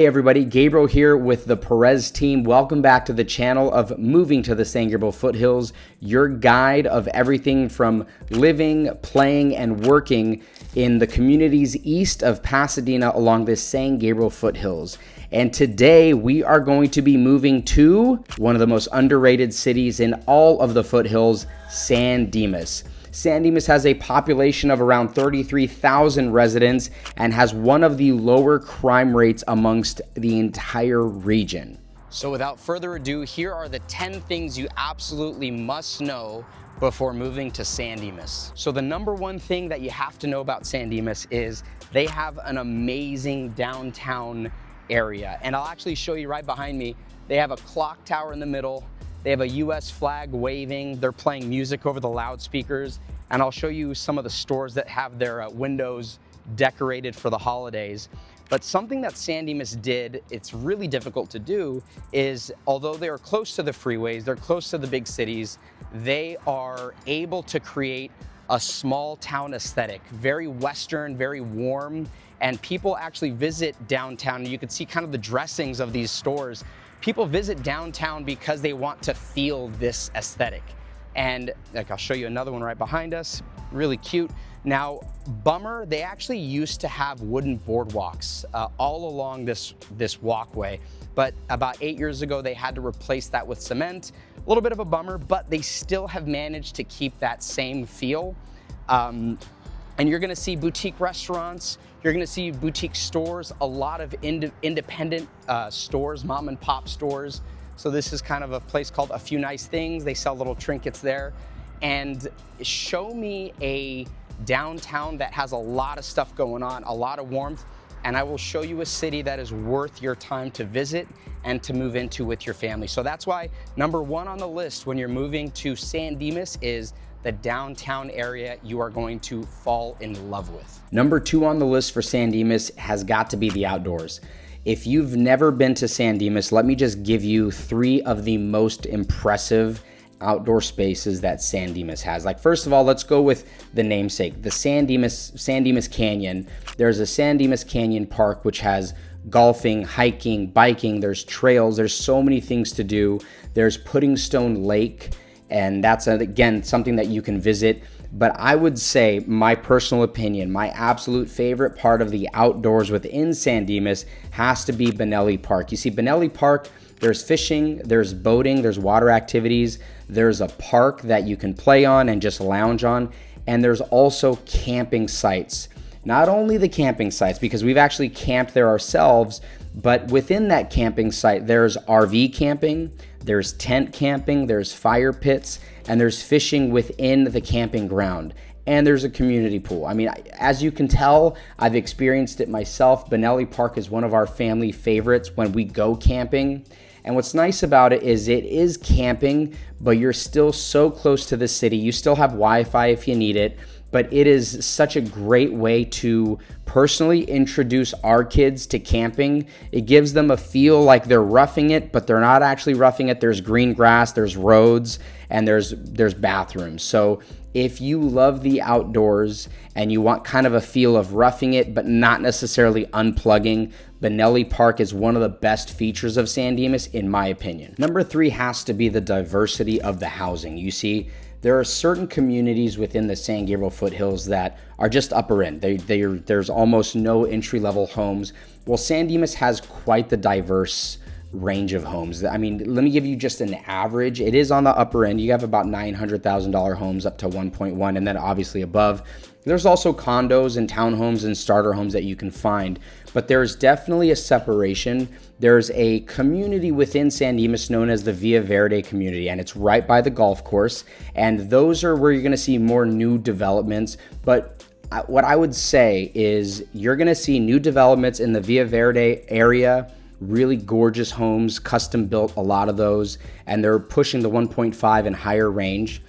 Hey everybody, Gabriel here with the Perez team. Welcome back to the channel of Moving to the San Gabriel Foothills, your guide of everything from living, playing, and working in the communities east of Pasadena along the San Gabriel Foothills. And today we are going to be moving to one of the most underrated cities in all of the foothills, San Dimas. San Dimas has a population of around 33,000 residents and has one of the lower crime rates amongst the entire region. So without further ado, here are the 10 things you absolutely must know before moving to San Dimas. So the number one thing that you have to know about San Dimas is they have an amazing downtown area. And I'll actually show you right behind me. They have a clock tower in the middle. They have a US flag waving. They're playing music over the loudspeakers. And I'll show you some of the stores that have their windows decorated for the holidays. But something that San Dimas did, it's really difficult to do, is although they are close to the freeways, they're close to the big cities, they are able to create a small town aesthetic, very Western, very warm, and people actually visit downtown. You can see kind of the dressings of these stores. People visit downtown because they want to feel this aesthetic. And like I'll show you another one right behind us, really cute. Now, bummer, they actually used to have wooden boardwalks all along this walkway, but about 8 years ago, they had to replace that with cement. A little bit of a bummer, but they still have managed to keep that same feel. And you're gonna see boutique restaurants, you're gonna see boutique stores, a lot of independent stores, mom and pop stores. So this is kind of a place called A Few Nice Things. They sell little trinkets there. And show me a downtown that has a lot of stuff going on, a lot of warmth, and I will show you a city that is worth your time to visit and to move into with your family. So that's why number one on the list when you're moving to San Dimas is the downtown area you are going to fall in love with. Number two on the list for San Dimas has got to be the outdoors. If you've never been to San Dimas, let me just give you three of the most impressive outdoor spaces that San Dimas has. Like, first of all, let's go with the namesake, the San Dimas Canyon. There's a San Dimas Canyon Park, which has golfing, hiking, biking, there's trails, there's so many things to do. There's Puddingstone Lake, and that's, again, something that you can visit. But I would say, my personal opinion, my absolute favorite part of the outdoors within San Dimas has to be Bonelli Park. You see, Bonelli Park, there's fishing, there's boating, there's water activities, there's a park that you can play on and just lounge on, and there's also camping sites. Not only the camping sites, because we've actually camped there ourselves, but within that camping site, there's RV camping, there's tent camping, there's fire pits, and there's fishing within the camping ground. And there's a community pool. I mean, as you can tell, I've experienced it myself. Bonelli Park is one of our family favorites when we go camping. And what's nice about it is camping, but you're still so close to the city. You still have Wi-Fi if you need it, but it is such a great way to personally introduce our kids to camping. It gives them a feel like they're roughing it, but they're not actually roughing it. There's green grass, there's roads, and there's bathrooms. So if you love the outdoors and you want kind of a feel of roughing it, but not necessarily unplugging, Bonelli Park is one of the best features of San Dimas, in my opinion. Number three has to be the diversity of the housing. You see, there are certain communities within the San Gabriel Foothills that are just upper end. There's almost no entry-level homes. Well, San Dimas has quite the diverse range of homes. I mean, let me give you just an average. It is on the upper end. You have about $900,000 homes up to 1.1, and then obviously above. There's also condos and townhomes and starter homes that you can find, but there's definitely a separation. There's a community within San Dimas known as the Villa Verde community, and it's right by the golf course, and those are where you're gonna see more new developments. But what I would say is you're gonna see new developments in the Villa Verde area, really gorgeous homes, custom built, a lot of those, and they're pushing the 1.5 and higher range.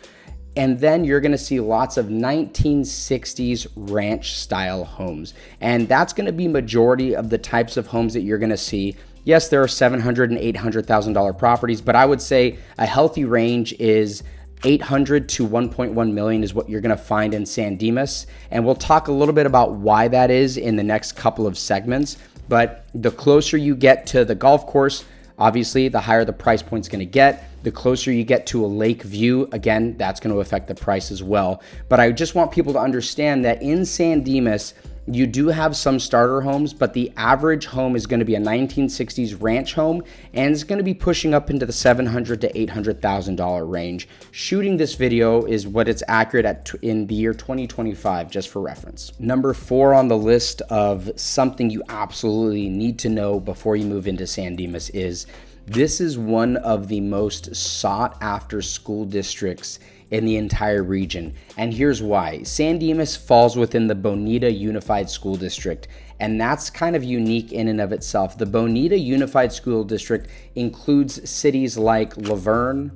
And then you're gonna see lots of 1960s ranch style homes. And that's gonna be majority of the types of homes that you're gonna see. Yes, there are $700,000 and $800,000 properties, but I would say a healthy range is 800 to 1.1 million is what you're gonna find in San Dimas. And we'll talk a little bit about why that is in the next couple of segments. But the closer you get to the golf course, obviously, the higher the price point's going to get. The closer you get to a lake view, again, that's going to affect the price as well. But I just want people to understand that in San Dimas, you do have some starter homes, but the average home is going to be a 1960s ranch home, and it's going to be pushing up into the $700,000 to $800,000 range. Shooting this video is what it's accurate at in the year 2025, just for reference. Number 4 on the list of something you absolutely need to know before you move into San Dimas is this is one of the most sought after school districts in the entire region. And here's why. San Dimas falls within the Bonita Unified School District, and that's kind of unique in and of itself. The Bonita Unified School District includes cities like Laverne,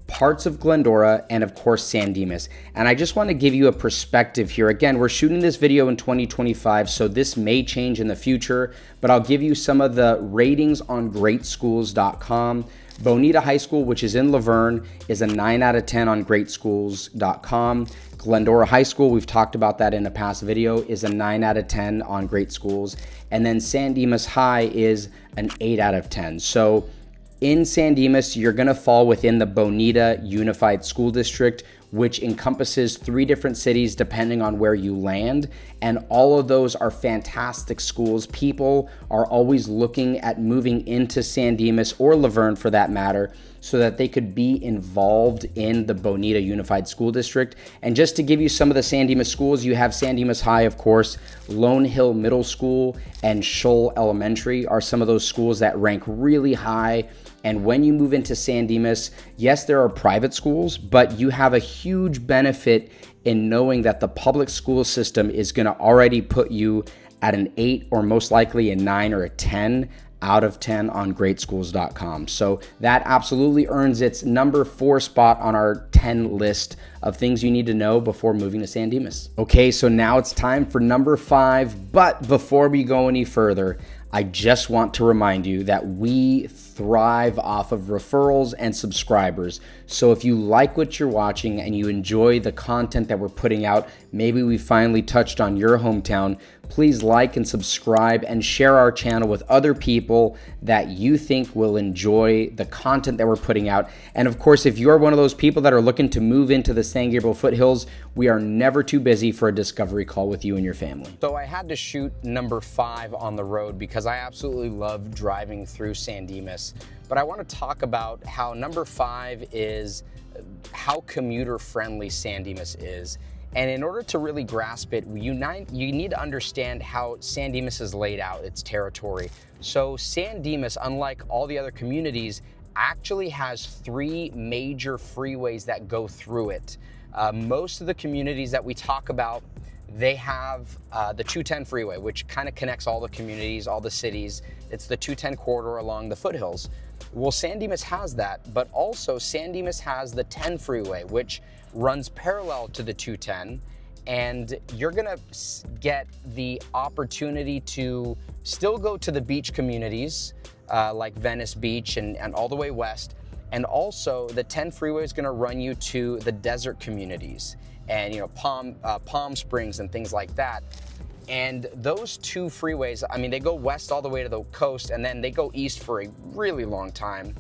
parts of Glendora, and of course San Dimas. And I just want to give you a perspective here. Again, we're shooting this video in 2025, so this may change in the future, but I'll give you some of the ratings on greatschools.com. Bonita High School, which is in Laverne, is a 9 out of 10 on greatschools.com. Glendora High School, we've talked about that in a past video, is a 9 out of 10 on Great Schools. And then San Dimas High is an 8 out of 10. So in San Dimas, you're gonna fall within the Bonita Unified School District, which encompasses 3 different cities depending on where you land. And all of those are fantastic schools. People are always looking at moving into San Dimas or Laverne for that matter, so that they could be involved in the Bonita Unified School District. And just to give you some of the San Dimas schools, you have San Dimas High, of course, Lone Hill Middle School, and Shoal Elementary are some of those schools that rank really high. And when you move into San Dimas, yes, there are private schools, but you have a huge benefit in knowing that the public school system is going to already put you at an 8 or most likely a 9 or a 10 out of 10 on greatschools.com. So that absolutely earns its number 4 spot on our 10 list of things you need to know before moving to San Dimas. Okay, so now it's time for number 5. But before we go any further, I just want to remind you that we thrive off of referrals and subscribers. So if you like what you're watching and you enjoy the content that we're putting out, maybe we finally touched on your hometown, please like and subscribe and share our channel with other people that you think will enjoy the content that we're putting out. And of course, if you're one of those people that are looking to move into the San Gabriel Foothills, we are never too busy for a discovery call with you and your family. So I had to shoot number 5 on the road because I absolutely love driving through San Dimas. But I want to talk about how number 5 is how commuter friendly San Dimas is. And in order to really grasp it, you need to understand how San Dimas is laid out, its territory. So San Dimas, unlike all the other communities, actually has 3 major freeways that go through it. Most of the communities that we talk about, they have the 210 freeway, which kind of connects all the communities, all the cities. It's the 210 corridor along the foothills. Well, San Dimas has that, but also San Dimas has the 10 freeway, which runs parallel to the 210, and you're gonna get the opportunity to still go to the beach communities like Venice Beach and all the way west, and also the 10 freeway is gonna run you to the desert communities and Palm Springs and things like that. And those 2 freeways, I mean, they go west all the way to the coast, and then they go east for a really long time.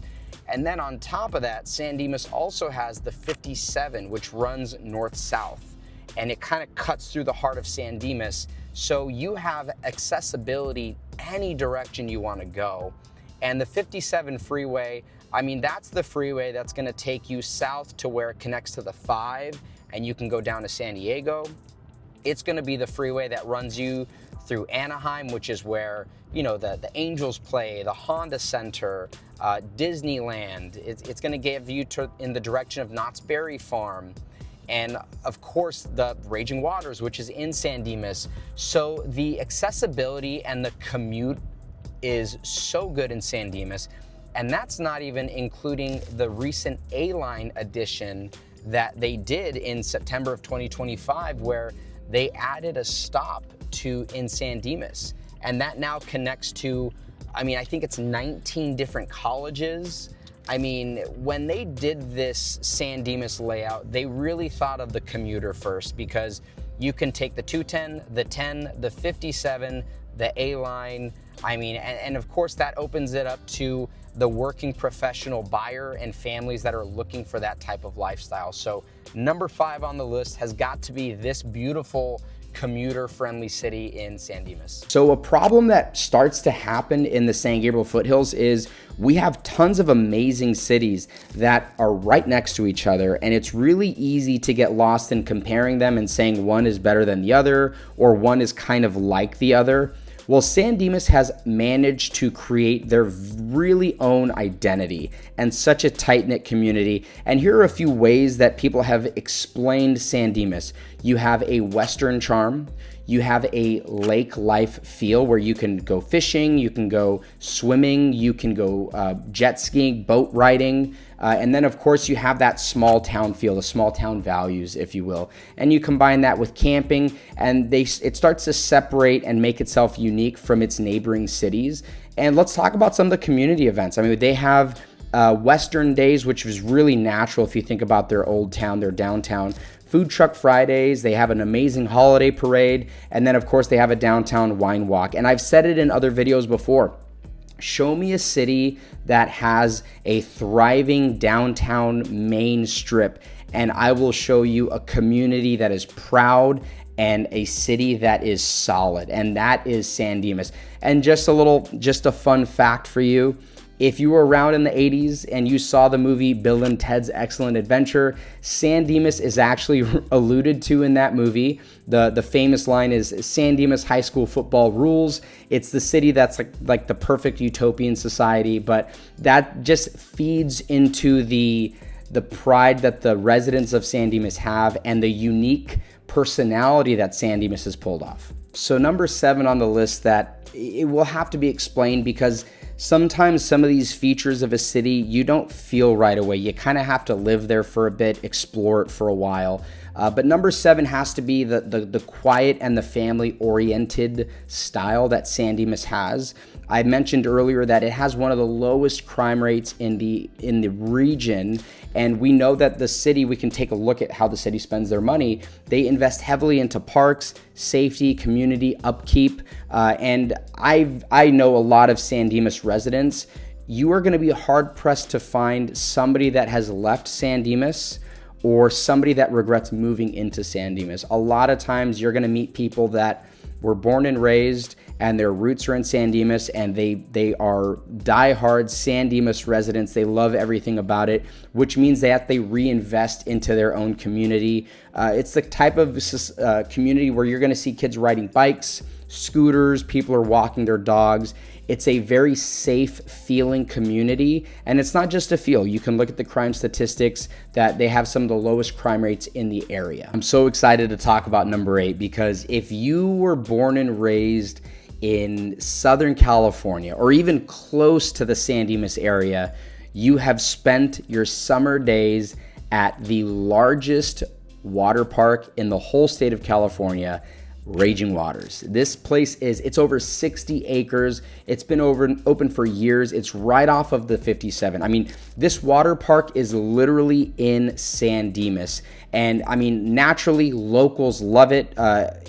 And then on top of that, San Dimas also has the 57, which runs north-south, and it kind of cuts through the heart of San Dimas. So you have accessibility any direction you want to go. And the 57 freeway, I mean, that's the freeway that's going to take you south to where it connects to the 5, and you can go down to San Diego. It's going to be the freeway that runs you through Anaheim, which is where, you know, the Angels play, the Honda Center, Disneyland. It's going to give you in the direction of Knott's Berry Farm. And of course, the Raging Waters, which is in San Dimas. So the accessibility and the commute is so good in San Dimas. And that's not even including the recent A-Line addition that they did in September of 2025, where they added a stop in San Dimas. And that now connects to, I mean, I think it's 19 different colleges. I mean, when they did this San Dimas layout, they really thought of the commuter first, because you can take the 210, the 10, the 57, the A-Line, I mean, and of course that opens it up to the working professional buyer and families that are looking for that type of lifestyle. So number 5 on the list has got to be this beautiful commuter-friendly city in San Dimas. So a problem that starts to happen in the San Gabriel Foothills is we have tons of amazing cities that are right next to each other, and it's really easy to get lost in comparing them and saying one is better than the other or one is kind of like the other. Well, San Dimas has managed to create their really own identity and such a tight-knit community. And here are a few ways that people have explained San Dimas. You have a Western charm. You have a lake life feel where you can go fishing, you can go swimming, you can go jet skiing, boat riding. And then, of course, you have that small town feel, the small town values, if you will. And you combine that with camping, and it starts to separate and make itself unique from its neighboring cities. And let's talk about some of the community events. I mean, they have Western Days, which is really natural if you think about their old town, their downtown. Food Truck Fridays, they have an amazing holiday parade, and then, of course, they have a downtown wine walk. And I've said it in other videos before. Show me a city that has a thriving downtown main strip, and I will show you a community that is proud and a city that is solid, and that is San Dimas. And just a fun fact for you. If you were around in the 80s and you saw the movie Bill and Ted's Excellent Adventure, San Dimas is actually alluded to in that movie. The famous line is, San Dimas high school football rules. It's the city that's like the perfect utopian society, but that just feeds into the pride that the residents of San Dimas have and the unique personality that San Dimas has pulled off. So number 7 on the list that it will have to be explained, because sometimes some of these features of a city you don't feel right away. You kind of have to live there for a bit, explore it for a while. But number 7 has to be the quiet and the family-oriented style that San Dimas has. I mentioned earlier that it has one of the lowest crime rates in the region, and we know that the city, we can take a look at how the city spends their money. They invest heavily into parks, safety, community upkeep, and I know a lot of San Dimas residents. You are going to be hard-pressed to find somebody that has left San Dimas or somebody that regrets moving into San Dimas. A lot of times you're going to meet people that were born and raised and their roots are in San Dimas, and they are diehard San Dimas residents. They love everything about it, which means that they reinvest into their own community. It's the type of community where you're going to see kids riding bikes, scooters, people are walking their dogs. It's a very safe feeling community, and it's not just a feel. You can look at the crime statistics that they have some of the lowest crime rates in the area. I'm so excited to talk about number 8, because if you were born and raised in Southern California or even close to the San Dimas area, you have spent your summer days at the largest water park in the whole state of California, Raging Waters. This place it's over 60 acres. It's been open for years. It's right off of the 57. I mean, this water park is literally in San Dimas. And I mean, naturally, locals love it.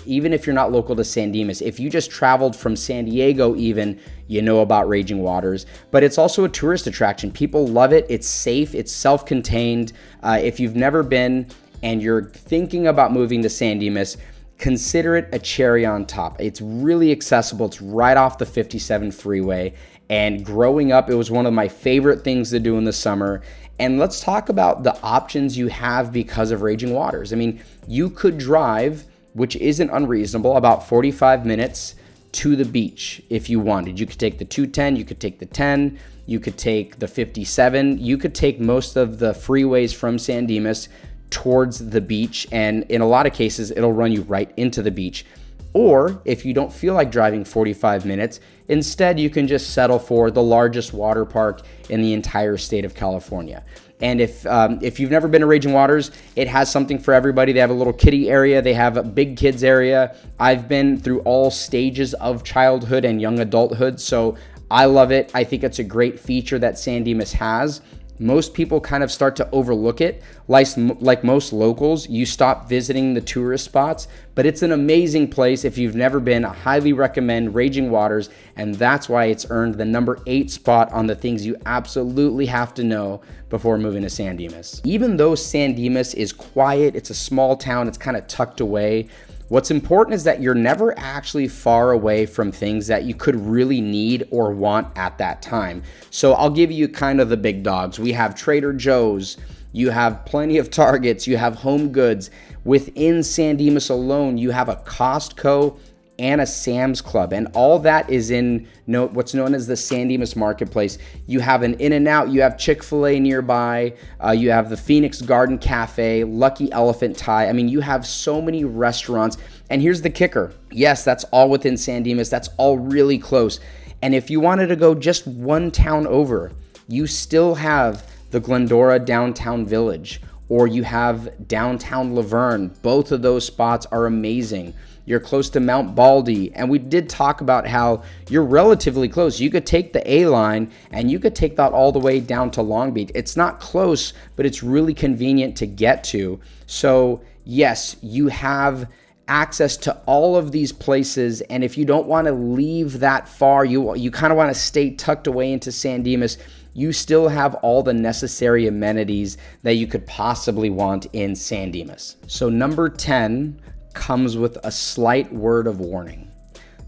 Even if you're not local to San Dimas, if you just traveled from San Diego even, you know about Raging Waters. But it's also a tourist attraction. People love it. It's safe. It's self-contained. If you've never been and you're thinking about moving to San Dimas, consider it a cherry on top. It's really accessible. It's right off the 57 freeway. And growing up, it was one of my favorite things to do in the summer. And let's talk about the options you have because of Raging Waters. I mean, you could drive, which isn't unreasonable, about 45 minutes to the beach if you wanted. You could take the 210, you could take the 10, you could take the 57, you could take most of the freeways from San Dimas towards the beach, and in a lot of cases it'll run you right into the beach. Or if you don't feel like driving 45 minutes, instead you can just settle for the largest water park in the entire state of California. And if you've never been to Raging Waters, it has something for everybody. They have a little kiddie area, they have a big kids area. I've been through all stages of childhood and young adulthood, so I love it. I think it's a great feature that San Dimas has. Most people kind of start to overlook it. Like most locals, you stop visiting the tourist spots, but it's an amazing place. If you've never been, I highly recommend Raging Waters, and that's why it's earned the #8 spot on the things you absolutely have to know before moving to San Dimas. Even though San Dimas is quiet, it's a small town, it's kind of tucked away, what's important is that you're never actually far away from things that you could really need or want at that time. So I'll give you kind of the big dogs. We have Trader Joe's, you have plenty of Targets, you have Home Goods. Within San Dimas alone, you have a Costco and a Sam's Club, and all that is in what's known as the San Dimas Marketplace. You have an In-N-Out, you have Chick-fil-A nearby, you have the Phoenix Garden Cafe, Lucky Elephant Thai. I mean, you have so many restaurants, and here's the kicker. Yes, that's all within San Dimas, that's all really close, and if you wanted to go just one town over, you still have the Glendora Downtown Village, or you have downtown Laverne. Both of those spots are amazing. You're close to Mount Baldy, and we did talk about how you're relatively close. You could take the A line and you could take that all the way down to Long Beach. It's not close, but it's really convenient to get to. So yes, you have access to all of these places, and if you don't want to leave that far, you kind of want to stay tucked away into San Dimas, you still have all the necessary amenities that you could possibly want in San Dimas. So number 10 comes with a slight word of warning.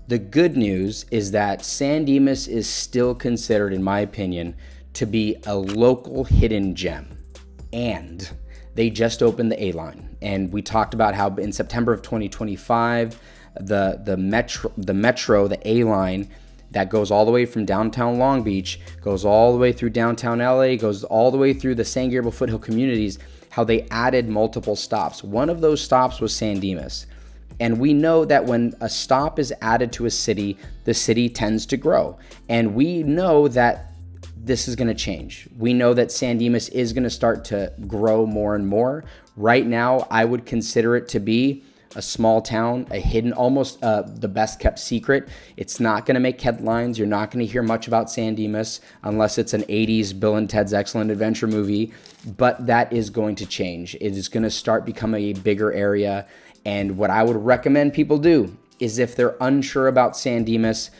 The good news is that San Dimas is still considered, in my opinion, to be a local hidden gem. And they just opened the A-line. And we talked about how in September of 2025, the metro, the A-line, that goes all the way from downtown Long Beach, goes all the way through downtown LA, goes all the way through the San Gabriel Foothill communities, how they added multiple stops. One of those stops was San Dimas. And we know that when a stop is added to a city, the city tends to grow. And we know that this is going to change. We know that San Dimas is going to start to grow more and more. Right now, I would consider it to be a small town, a hidden, almost the best kept secret. It's not going to make headlines. You're not going to hear much about San Dimas unless it's an 80s Bill and Ted's Excellent Adventure movie, but that is going to change. It is going to start becoming a bigger area. And what I would recommend people do is if they're unsure about San Dimas,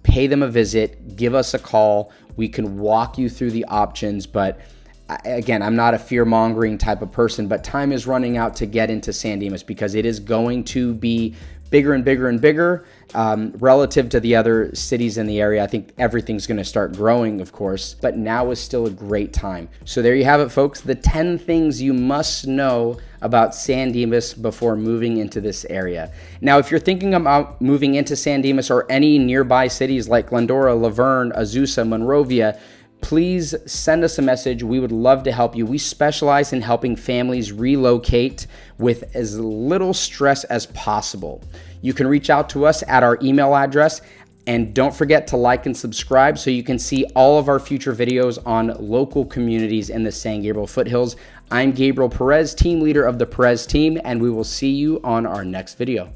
pay them a visit, give us a call. We can walk you through the options, but again, I'm not a fear-mongering type of person, but time is running out to get into San Dimas because it is going to be bigger and bigger and bigger relative to the other cities in the area. I think everything's going to start growing, of course, but now is still a great time. So there you have it, folks. The 10 things you must know about San Dimas before moving into this area. Now, if you're thinking about moving into San Dimas or any nearby cities like Glendora, Laverne, Azusa, Monrovia, please send us a message. We would love to help you. We specialize in helping families relocate with as little stress as possible. You can reach out to us at our email address, and don't forget to like and subscribe so you can see all of our future videos on local communities in the San Gabriel Foothills. I'm Gabriel Perez, team leader of the Perez team, and we will see you on our next video.